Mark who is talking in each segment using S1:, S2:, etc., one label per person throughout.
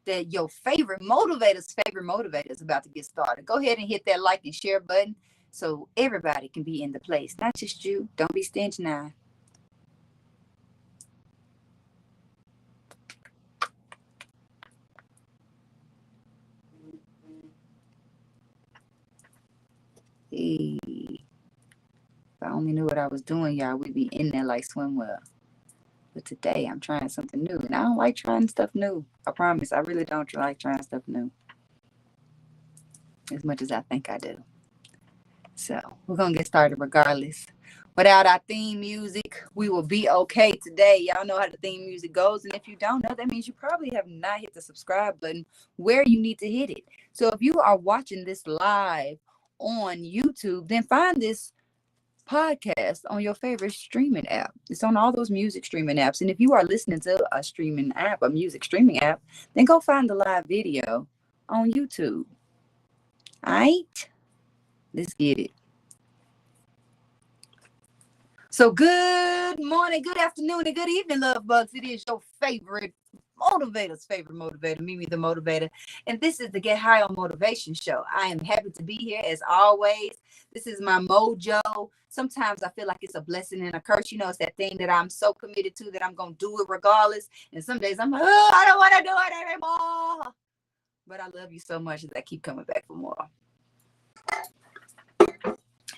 S1: that your favorite motivator is about to get started. Go ahead and hit that like and share button so everybody can be in the place, not just you. Don't be stingy now. Hey, if I only knew what I was doing, y'all, we'd be in there like swim well. But today I'm trying something new, and I don't like trying stuff new. I promise, I really don't like trying stuff new as much as I think I do. So we're gonna get started regardless. Without our theme music, we will be okay today. Y'all know how the theme music goes, and if you don't know, that means you probably have not hit the subscribe button where you need to hit it. So if you are watching this live on YouTube, then find this podcast on your favorite streaming app. It's on all those music streaming apps. And if you are listening to a streaming app, a music streaming app, then go find the live video on YouTube. All right, let's get it. So good morning, good afternoon, and good evening, love bugs. It is your favorite motivator, Mimi the Motivator. And this is the Get High on Motivation show. I am happy to be here as always. This is my mojo. Sometimes I feel like it's a blessing and a curse. You know, it's that thing that I'm so committed to that I'm going to do it regardless. And some days I'm like, oh, I don't want to do it anymore. But I love you so much that I keep coming back for more.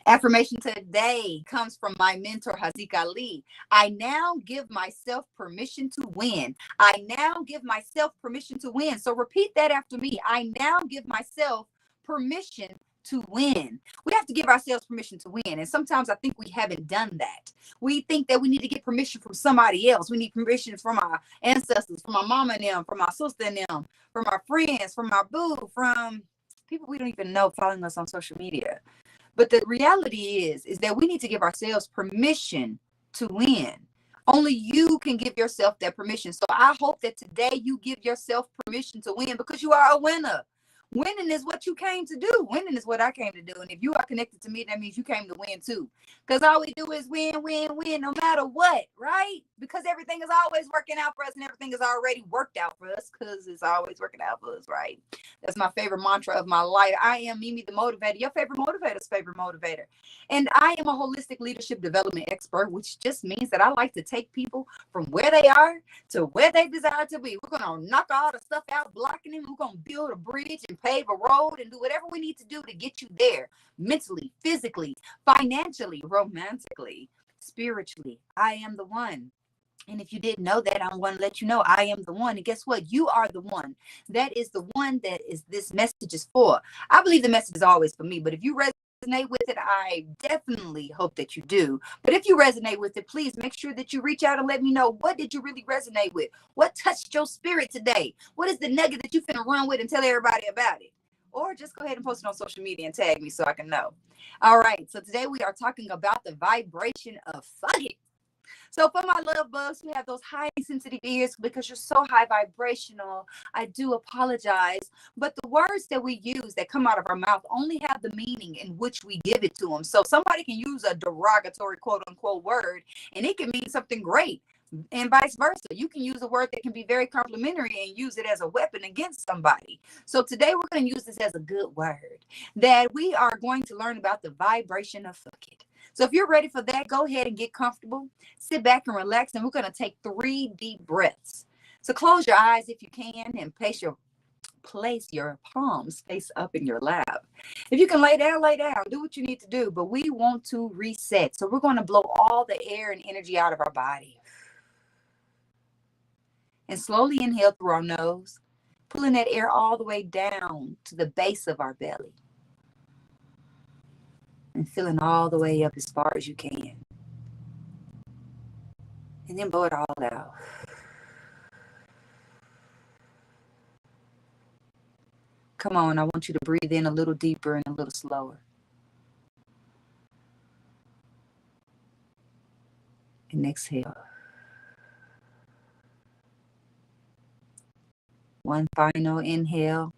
S1: Affirmation today comes from my mentor, Hazik Ali. I now give myself permission to win. I now give myself permission to win. So repeat that after me. I now give myself permission to win. We have to give ourselves permission to win. And sometimes I think we haven't done that. We think that we need to get permission from somebody else. We need permission from our ancestors, from our mama and them, from our sister and them, from our friends, from our boo, from people we don't even know following us on social media. But the reality is that we need to give ourselves permission to win. Only you can give yourself that permission. So I hope that today you give yourself permission to win because you are a winner. Winning is what you came to do. Winning is what I came to do. And if you are connected to me, that means you came to win too. Because all we do is win, win, win, no matter what, right? Because everything is always working out for us and everything is already worked out for us because it's always working out for us, right? That's my favorite mantra of my life. I am Mimi the Motivator, your favorite motivator's favorite motivator. And I am a holistic leadership development expert, which just means that I like to take people from where they are to where they desire to be. We're going to knock all the stuff out, blocking them. We're going to build a bridge and pave a road and do whatever we need to do to get you there mentally, physically, financially, romantically, spiritually. I am the one. And if you didn't know that, I want to let you know I am the one. And guess what? You are the one. That is the one that is this message is for. I believe the message is always for me, but if you resonate with it, I definitely hope that you do. But if you resonate with it, please make sure that you reach out and let me know, what did you really resonate with? What touched your spirit today? What is the nugget that you finna run with and tell everybody about it? Or just go ahead and post it on social media and tag me so I can know. All right, so today we are talking about the vibration of fuck it. So for my love bugs who have those high sensitive ears because you're so high vibrational, I do apologize. But the words that we use that come out of our mouth only have the meaning in which we give it to them. So somebody can use a derogatory quote unquote word and it can mean something great. And vice versa. You can use a word that can be very complimentary and use it as a weapon against somebody. So today we're going to use this as a good word that we are going to learn about the vibration of fuck it. So if you're ready for that, go ahead and get comfortable, sit back and relax, and we're going to take 3 deep breaths. So close your eyes if you can and place your palms face up in your lap. If you can lay down, do what you need to do, but we want to reset. So we're going to blow all the air and energy out of our body. And slowly inhale through our nose, pulling that air all the way down to the base of our belly. And filling all the way up as far as you can. And then blow it all out. Come on, I want you to breathe in a little deeper and a little slower. And exhale. One final inhale,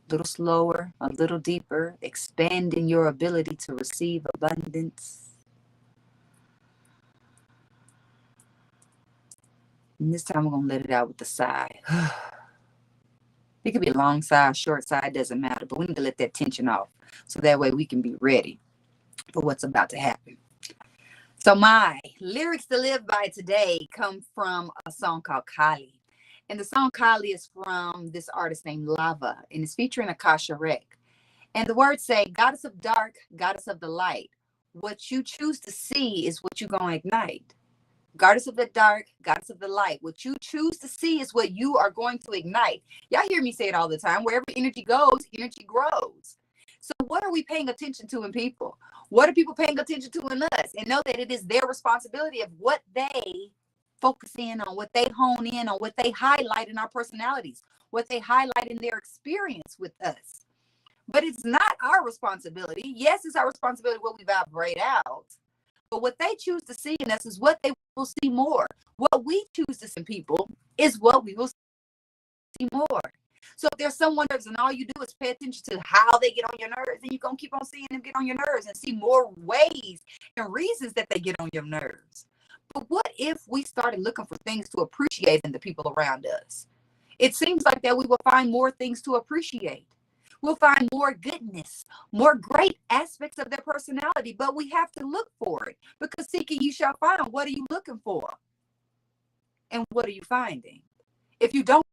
S1: a little slower, a little deeper, expanding your ability to receive abundance. And this time we're going to let it out with a sigh. It could be long side, short side, doesn't matter. But we need to let that tension off so that way we can be ready for what's about to happen. So my lyrics to live by today come from a song called Kali. And the song Kali is from this artist named Lava, and it's featuring Akasha Rek. And the words say, Goddess of dark, goddess of the light. What you choose to see is what you're going to ignite. Goddess of the dark, goddess of the light. What you choose to see is what you are going to ignite. Y'all hear me say it all the time. Wherever energy goes, energy grows. So what are we paying attention to in people? What are people paying attention to in us? And know that it is their responsibility of what they focus in on, what they hone in on, what they highlight in our personalities, what they highlight in their experience with us. But it's not our responsibility. Yes, it's our responsibility what we vibrate out. But what they choose to see in us is what they will see more. What we choose to see in people is what we will see more. So if there's someone and all you do is pay attention to how they get on your nerves, then you're going to keep on seeing them get on your nerves and see more ways and reasons that they get on your nerves. But what if we started looking for things to appreciate in the people around us? It seems like that we will find more things to appreciate. We'll find more goodness, more great aspects of their personality, but we have to look for it, because seeking you shall find. What are you looking for? And what are you finding? If you don't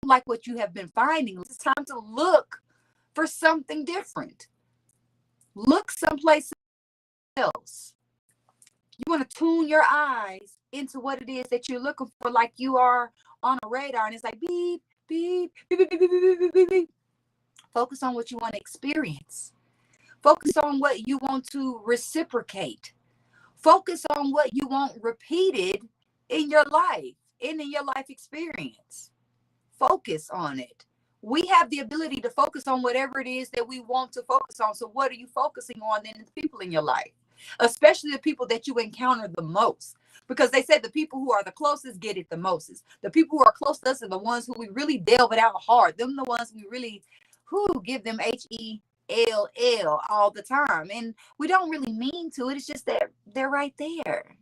S1: like what you have been finding, it's time to look for something different. Look someplace else. You want to tune your eyes into what it is that you're looking for, like you are on a radar, and it's like beep, beep, beep, beep, beep, beep, beep, beep, beep, beep. Focus on what you want to experience. Focus on what you want to reciprocate. Focus on what you want repeated in your life, in your life experience. Focus on it. We have the ability to focus on whatever it is that we want to focus on. So what are you focusing on then in the people in your life? Especially the people that you encounter the most. Because they said the people who are the closest get it the mostest. The people who are close to us are the ones who we really delve it out hard. Them the ones we really give them HELL all the time. And we don't really mean to. It's just that they're right there.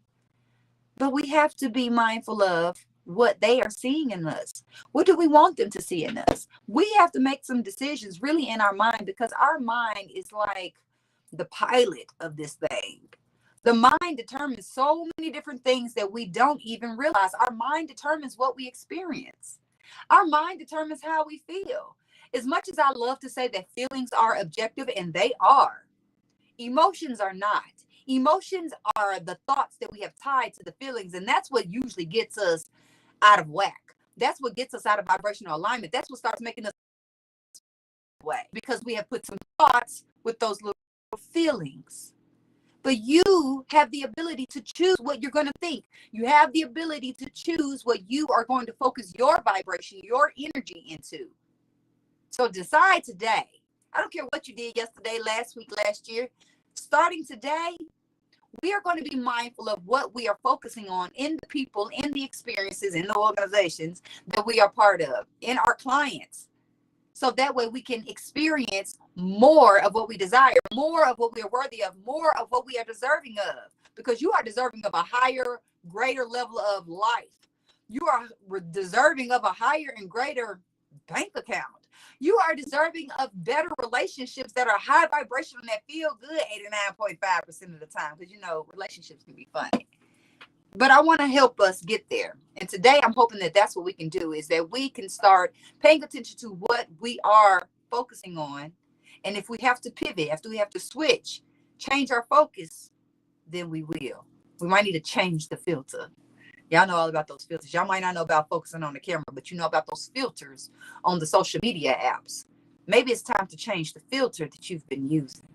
S1: But we have to be mindful of what they are seeing in us. What do we want them to see in us? We have to make some decisions really in our mind, because our mind is like the pilot of this thing. The mind determines so many different things that we don't even realize. Our mind determines what we experience. Our mind determines how we feel. As much as I love to say that feelings are objective, and they are, emotions are not. Emotions are the thoughts that we have tied to the feelings, and that's what usually gets us out of whack. That's what gets us out of vibrational alignment. That's what starts making us way, because we have put some thoughts with those little feelings. But you have the ability to choose what you're going to think. You have the ability to choose what you are going to focus your vibration, your energy into. So decide today. I don't care what you did yesterday, last week, last year. Starting today, we are going to be mindful of what we are focusing on in the people, in the experiences, in the organizations that we are part of, in our clients. So that way we can experience more of what we desire, more of what we are worthy of, more of what we are deserving of. Because you are deserving of a higher, greater level of life. You are deserving of a higher and greater bank account. You are deserving of better relationships that are high vibrational and that feel good 89.5% of the time. Because, relationships can be funny. But I want to help us get there. And today I'm hoping that that's what we can do, is that we can start paying attention to what we are focusing on. And if we have to pivot, if we have to switch, change our focus, then we will. We might need to change the filter. Y'all know all about those filters. Y'all might not know about focusing on the camera, but you know about those filters on the social media apps. Maybe it's time to change the filter that you've been using.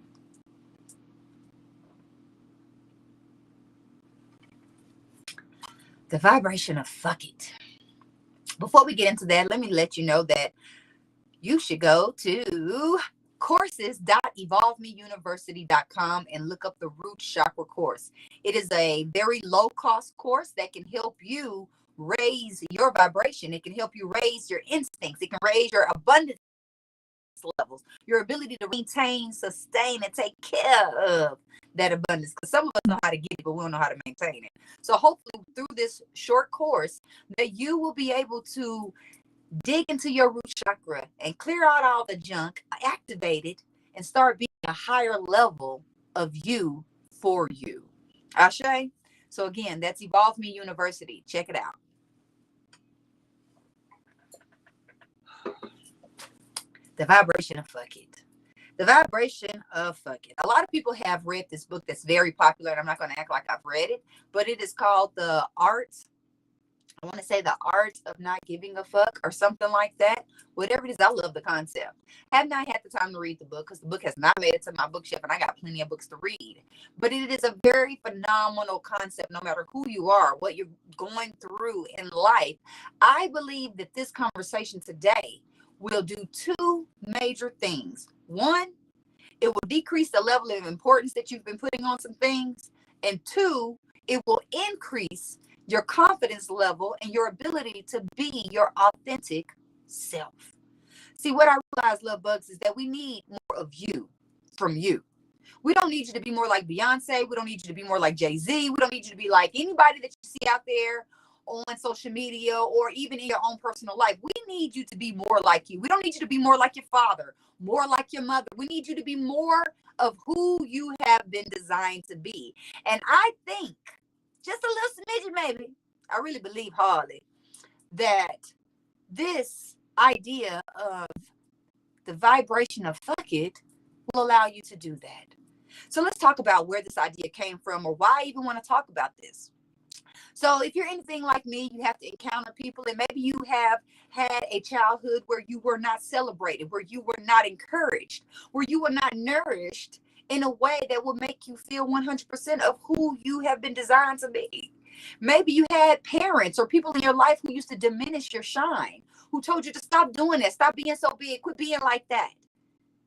S1: The vibration of fuck it. Before we get into that, let me let you know that you should go to courses.evolvemeuniversity.com and look up the root chakra course. It is a very low cost course that can help you raise your vibration. It can help you raise your instincts. It can raise your abundance levels, your ability to maintain, sustain, and take care of that abundance. Because some of us know how to get it, but we don't know how to maintain it. So hopefully through this short course that you will be able to dig into your root chakra and clear out all the junk, activate it, and start being a higher level of you for you. Ashe? So again, that's Evolve Me University. Check it out. The vibration of fuck it. The vibration of fuck it. A lot of people have read this book that's very popular, and I'm not going to act like I've read it, but it is called I want to say The Art of Not Giving a Fuck or something like that. Whatever it is, I love the concept. Have not had the time to read the book because the book has not made it to my bookshelf and I got plenty of books to read. But it is a very phenomenal concept no matter who you are, what you're going through in life. I believe that this conversation today will do two major things. One, it will decrease the level of importance that you've been putting on some things. And two, it will increase your confidence level and your ability to be your authentic self. See, what I realize, love bugs, is that we need more of you from you. We don't need you to be more like Beyonce. We don't need you to be more like Jay-Z. We don't need you to be like anybody that you see out there on social media or even in your own personal life. We need you to be more like you. We don't need you to be more like your father, more like your mother. We need you to be more of who you have been designed to be. And I think, just a little smidgen maybe, I really believe hardly, that this idea of the vibration of fuck it will allow you to do that. So let's talk about where this idea came from, or why I even want to talk about this. So if you're anything like me, you have to encounter people, and maybe you have had a childhood where you were not celebrated, where you were not encouraged, where you were not nourished in a way that will make you feel 100% of who you have been designed to be. Maybe you had parents or people in your life who used to diminish your shine, who told you to stop doing that, stop being so big, quit being like that,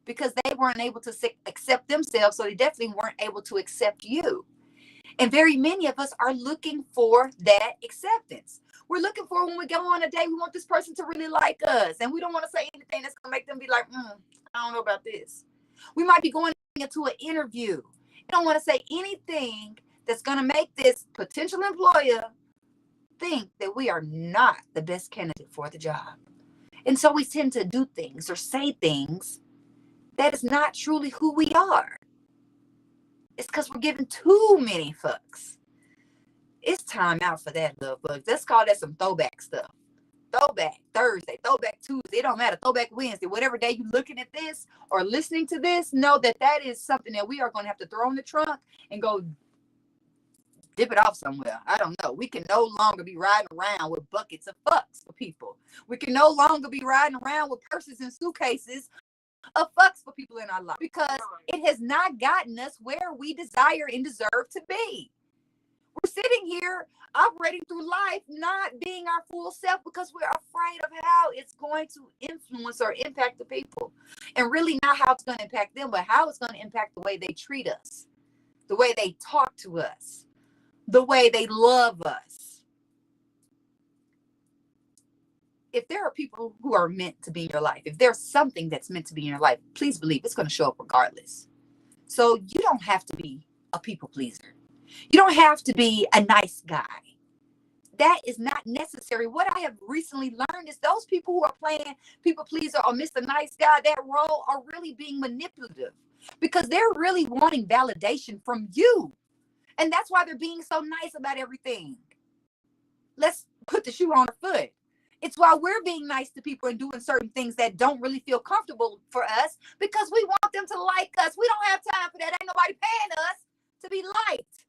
S1: because they weren't able to accept themselves, so they definitely weren't able to accept you. And very many of us are looking for that acceptance. We're looking for, when we go on a date, we want this person to really like us, and we don't want to say anything that's going to make them be like, I don't know about this. We might be going into an interview. You don't want to say anything that's going to make this potential employer think that we are not the best candidate for the job. And so we tend to do things or say things that is not truly who we are. It's because we're giving too many fucks. It's time out for that, love bugs. Let's call that some throwback stuff. Throwback Thursday, throwback Tuesday, it don't matter, throwback Wednesday, whatever day you're looking at this or listening to this, know that that is something that we are going to have to throw in the trunk and go dip it off somewhere. I don't know. We can no longer be riding around with buckets of fucks for people. We can no longer be riding around with purses and suitcases of fucks for people in our life, because it has not gotten us where we desire and deserve to be. We're sitting here operating through life not being our full self because we're afraid of how it's going to influence or impact the people, and really not how it's going to impact them, but how it's going to impact the way they treat us, the way they talk to us, the way they love us. If there are people who are meant to be in your life, if there's something that's meant to be in your life, please believe it's going to show up regardless. So you don't have to be a people pleaser. You don't have to be a nice guy. That is not necessary. What I have recently learned is those people who are playing people pleaser or Mr. Nice Guy, that role, are really being manipulative, because they're really wanting validation from you. And that's why they're being so nice about everything. Let's put the shoe on the foot. It's why we're being nice to people and doing certain things that don't really feel comfortable for us, because we want them to like us. We don't have time for that. Ain't nobody paying us to be liked.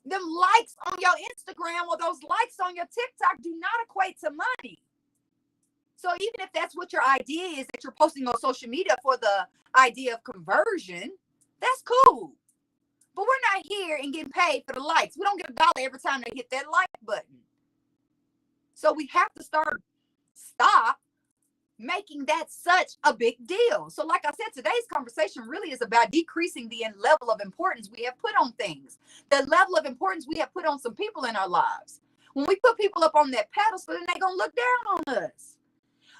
S1: Them likes on your Instagram or those likes on your TikTok do not equate to money. So even if that's what your idea is, that you're posting on social media for the idea of conversion, that's cool. But we're not here and getting paid for the likes. We don't get $1 every time they hit that like button. So we have to stop making that such a big deal. So like I said, today's conversation really is about decreasing the level of importance we have put on things, the level of importance we have put on some people in our lives. When we put people up on that pedestal, then they're going to look down on us.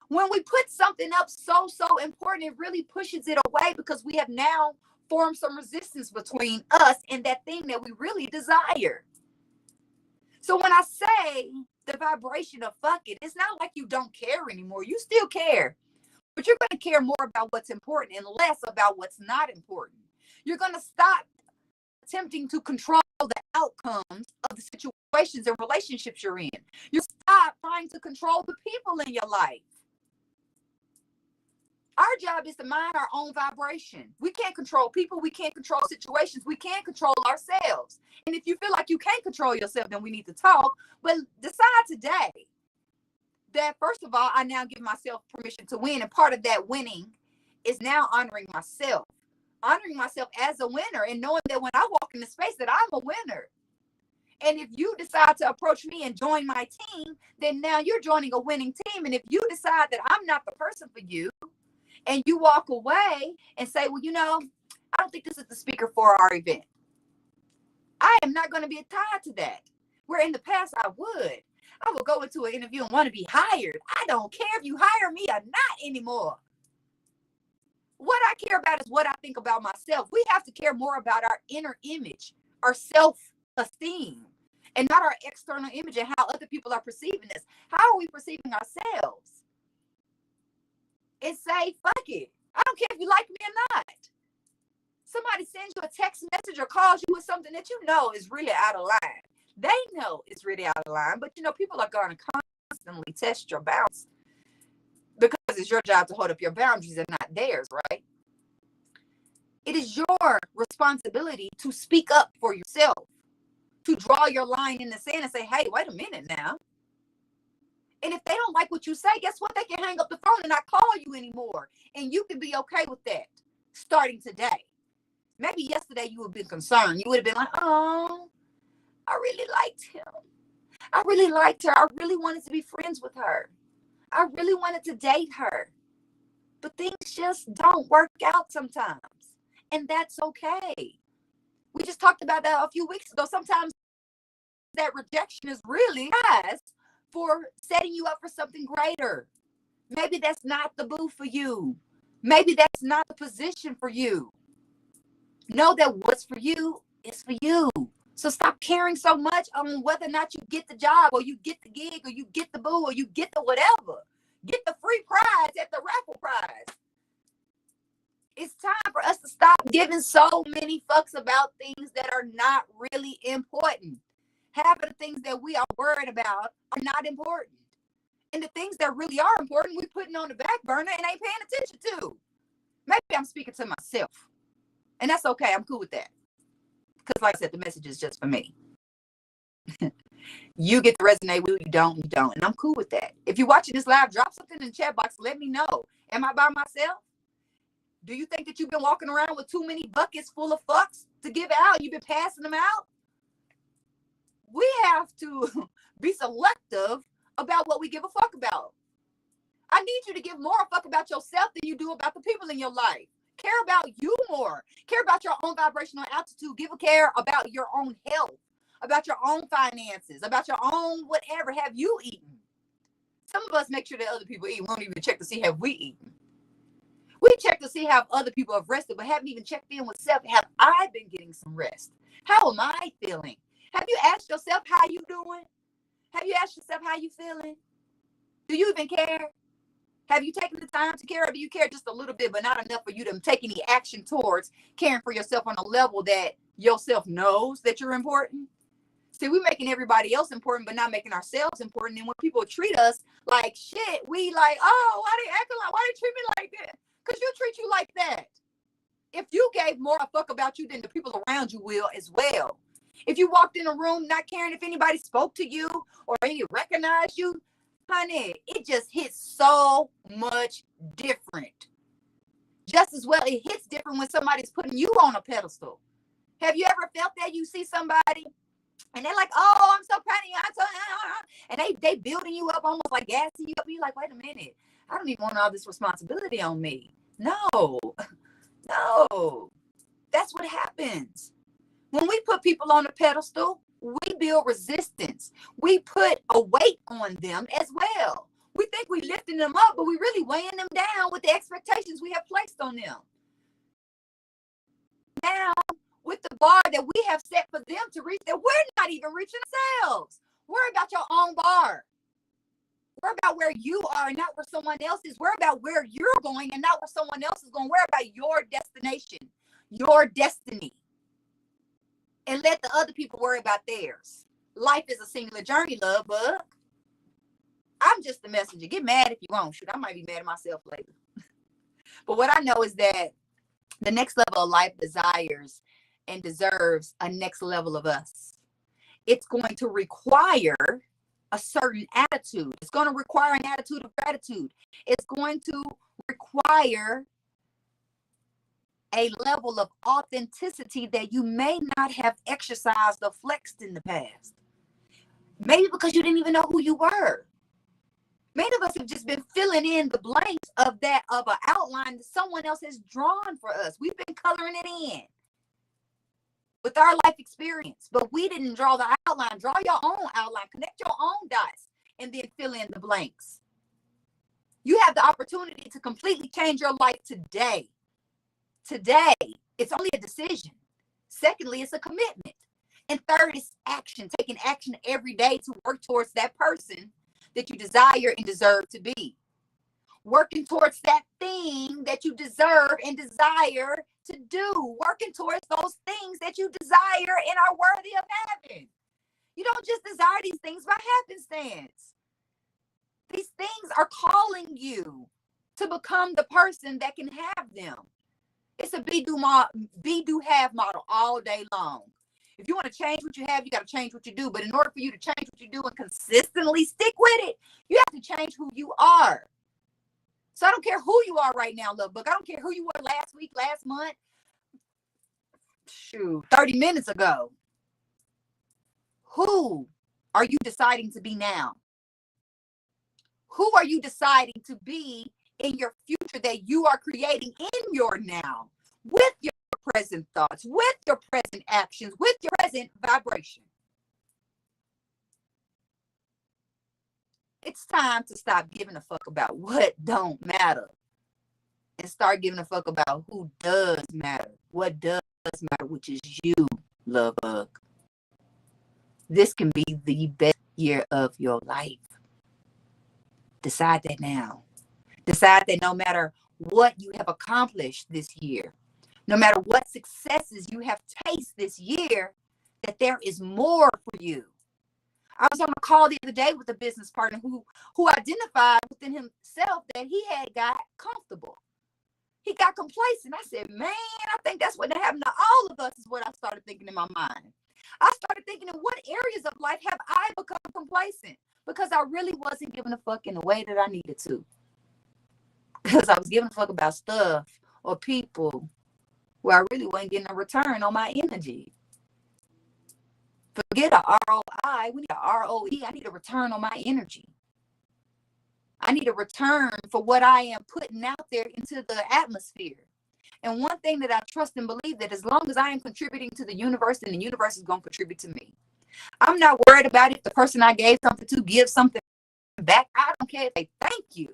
S1: When we put something up so important, it really pushes it away, because we have now formed some resistance between us and that thing that we really desire. So when I say the vibration of fuck it. It's not like you don't care anymore. You still care, but you're going to care more about what's important and less about what's not important. You're going to stop attempting to control the outcomes of the situations and relationships you're in. You stop trying to control the people in your life. Our job is to mind our own vibration. We can't control people. We can't control situations. We can't control ourselves. And if you feel like you can't control yourself, then we need to talk. But decide today that, first of all, I now give myself permission to win. And part of that winning is now honoring myself as a winner, and knowing that when I walk in the space that I'm a winner. And if you decide to approach me and join my team, then now you're joining a winning team. And if you decide that I'm not the person for you, and you walk away and say, well, I don't think this is the speaker for our event, I am not going to be tied to that. Where in the past I would go into an interview and want to be hired. I don't care if you hire me or not anymore. What I care about is what I think about myself. We have to care more about our inner image, our self-esteem, and not our external image and how other people are perceiving us. How are we perceiving ourselves? And say, fuck it. I don't care if you like me or not. Somebody sends you a text message or calls you with something that you know is really out of line. They know it's really out of line, but people are going to constantly test your bounds because it's your job to hold up your boundaries and not theirs, right? It is your responsibility to speak up for yourself, to draw your line in the sand and say, hey, wait a minute now. And if they don't like what you say, guess what? They can hang up the phone and not call you anymore. And you can be okay with that starting today. Maybe yesterday you would have been concerned. You would have been like, oh, I really liked him. I really liked her. I really wanted to be friends with her. I really wanted to date her. But things just don't work out sometimes. And that's okay. We just talked about that a few weeks ago. Sometimes that rejection is really nice for setting you up for something greater. Maybe that's not the boo for you. Maybe that's not the position for you. Know that what's for you is for you. So stop caring so much on whether or not you get the job or you get the gig or you get the boo or you get the whatever. Get the free prize at the raffle prize. It's time for us to stop giving so many fucks about things that are not really important. Half of the things that we are worried about are not important. And the things that really are important, we're putting on the back burner and ain't paying attention to. Maybe I'm speaking to myself. And that's okay. I'm cool with that. Because like I said, the message is just for me. You get to resonate with you don't. And I'm cool with that. If you're watching this live, drop something in the chat box. Let me know. Am I by myself? Do you think that you've been walking around with too many buckets full of fucks to give out? You've been passing them out? We have to be selective about what we give a fuck about. I need you to give more a fuck about yourself than you do about the people in your life. Care about you more. Care about your own vibrational altitude. Give a care about your own health, about your own finances, about your own whatever. Have you eaten? Some of us make sure that other people eat. We don't even check to see have we eaten. We check to see how other people have rested, but haven't even checked in with self. Have I been getting some rest? How am I feeling? Have you asked yourself how you doing? Have you asked yourself how you feeling? Do you even care? Have you taken the time to care, or do you care just a little bit, but not enough for you to take any action towards caring for yourself on a level that yourself knows that you're important? See, we're making everybody else important, but not making ourselves important. And when people treat us like shit, we like, oh, why they acting like, why they treat me like that? Because you treat you like that. If you gave more a fuck about you than the people around you will as well. If you walked in a room not caring if anybody spoke to you or any recognized you, honey, it just hits so much different. Just as well, it hits different when somebody's putting you on a pedestal. Have you ever felt that? You see somebody and they're like, oh, I'm so proud of you. I'm so, and they building you up, almost like gassing you up. You're like, wait a minute. I don't even want all this responsibility on me. No. That's what happens. When we put people on a pedestal, we build resistance. We put a weight on them as well. We think we're lifting them up, but we're really weighing them down with the expectations we have placed on them. Now, with the bar that we have set for them to reach, that we're not even reaching ourselves. Worry about your own bar. Worry about where you are and not where someone else is. Worry about where you're going and not where someone else is going. Worry about your destination, your destiny. And let the other people worry about theirs. Life is a singular journey, love bug. I'm just the messenger. Get mad if you want. Shoot, I might be mad at myself later. But what I know is that the next level of life desires and deserves a next level of us. It's going to require a certain attitude. It's going to require an attitude of gratitude. It's going to require a level of authenticity that you may not have exercised or flexed in the past. Maybe because you didn't even know who you were. Many of us have just been filling in the blanks of an outline that someone else has drawn for us. We've been coloring it in with our life experience, but we didn't draw the outline. Draw your own outline, connect your own dots, and then fill in the blanks. You have the opportunity to completely change your life today. Today, it's only a decision. Secondly, it's a commitment. And third is action, taking action every day to work towards that person that you desire and deserve to be. Working towards that thing that you deserve and desire to do. Working towards those things that you desire and are worthy of having. You don't just desire these things by happenstance. These things are calling you to become the person that can have them. It's a be do have model all day long. If you want to change what you have, you got to change what you do. But in order for you to change what you do and consistently stick with it, you have to change who you are. So I don't care who you are right now, love book. I don't care who you were last week, last month. Shoot, 30 minutes ago. Who are you deciding to be now? Who are you deciding to be in your future that you are creating in your now? With your present thoughts, with your present actions, with your present vibration. It's time to stop giving a fuck about what don't matter and start giving a fuck about who does matter, what does matter, which is you, love bug. This can be the best year of your life. Decide that now. Decide that no matter what you have accomplished this year, no matter what successes you have tasted this year, that there is more for you. I was on a call the other day with a business partner who identified within himself that he had got comfortable. He got complacent. I said, man, I think that's what happened to all of us, is what I started thinking in my mind. I started thinking, in what areas of life have I become complacent? Because I really wasn't giving a fuck in the way that I needed to. Because I was giving a fuck about stuff or people where I really wasn't getting a return on my energy. Forget a ROI. We need a ROE. I need a return on my energy. I need a return for what I am putting out there into the atmosphere. And one thing that I trust and believe, that as long as I am contributing to the universe, then the universe is going to contribute to me. I'm not worried about if the person I gave something to gives something back. I don't care if they thank you.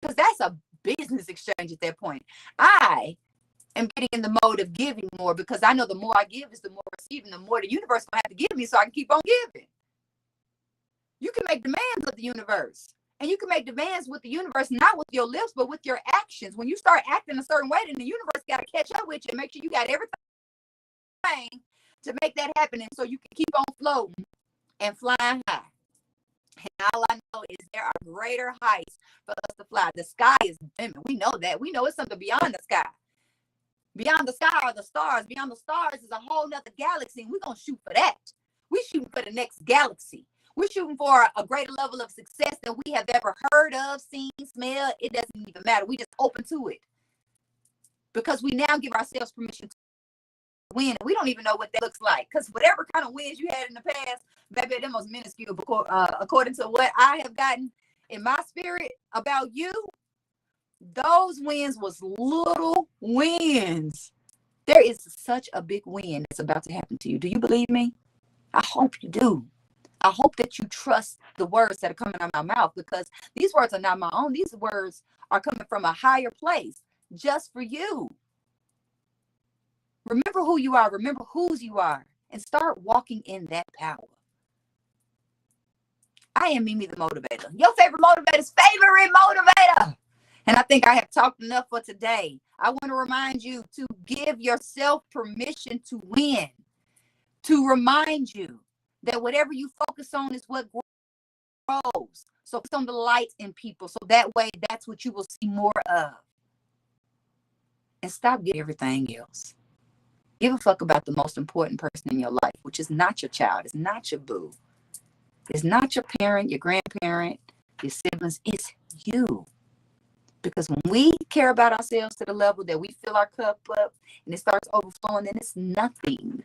S1: Because that's a business exchange at that point. I am getting in the mode of giving more, because I know the more I give is the more receiving, the more the universe will have to give me so I can keep on giving. You can make demands of the universe. And you can make demands with the universe, not with your lips, but with your actions. When you start acting a certain way, then the universe got to catch up with you and make sure you got everything to make that happen. And so you can keep on floating and flying high. And all I know is there are greater heights for us to fly. The sky is limit. We know that. We know it's something beyond the sky. Beyond the sky are the stars. Beyond the stars is a whole nother galaxy. And we're going to shoot for that. We're shooting for the next galaxy. We're shooting for a greater level of success than we have ever heard of, seen, smelled. It doesn't even matter. We just open to it. Because we now give ourselves permission to win. We don't even know what that looks like. Because whatever kind of wins you had in the past, maybe they're most minuscule. According to what I have gotten in my spirit about you, those wins was little wins. There is such a big win that's about to happen to you. Do you believe me? I hope you do. I hope that you trust the words that are coming out of my mouth, because these words are not my own. These words are coming from a higher place just for you. Remember who you are. Remember whose you are. And start walking in that power. I am Mimi the Motivator, your favorite motivator's favorite motivator. And I think I have talked enough for today. I want to remind you to give yourself permission to win, to remind you that whatever you focus on is what grows. So focus on the light in people, so that way that's what you will see more of. And stop getting everything else. Give a fuck about the most important person in your life, which is not your child. It's not your boo. It's not your parent, your grandparent, your siblings. It's you. Because when we care about ourselves to the level that we fill our cup up and it starts overflowing, then it's nothing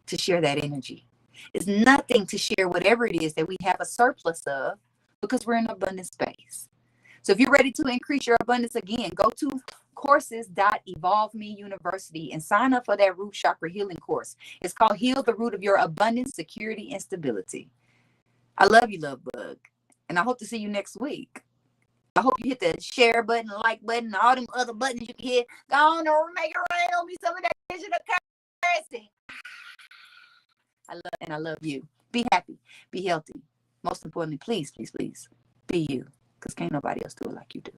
S1: to share that energy. It's nothing to share whatever it is that we have a surplus of, because we're in an abundant space. So if you're ready to increase your abundance again, go to courses.evolve.me University and sign up for that root chakra healing course. It's called Heal the Root of Your Abundance, Security, and Stability. I love you, love bug. And I hope to see you next week. I hope you hit the share button, like button, and all them other buttons you can hit. Go on and make it rain on me some of that digital currency. I love you. Be happy. Be healthy. Most importantly, please, please, please be you. Because can't nobody else do it like you do.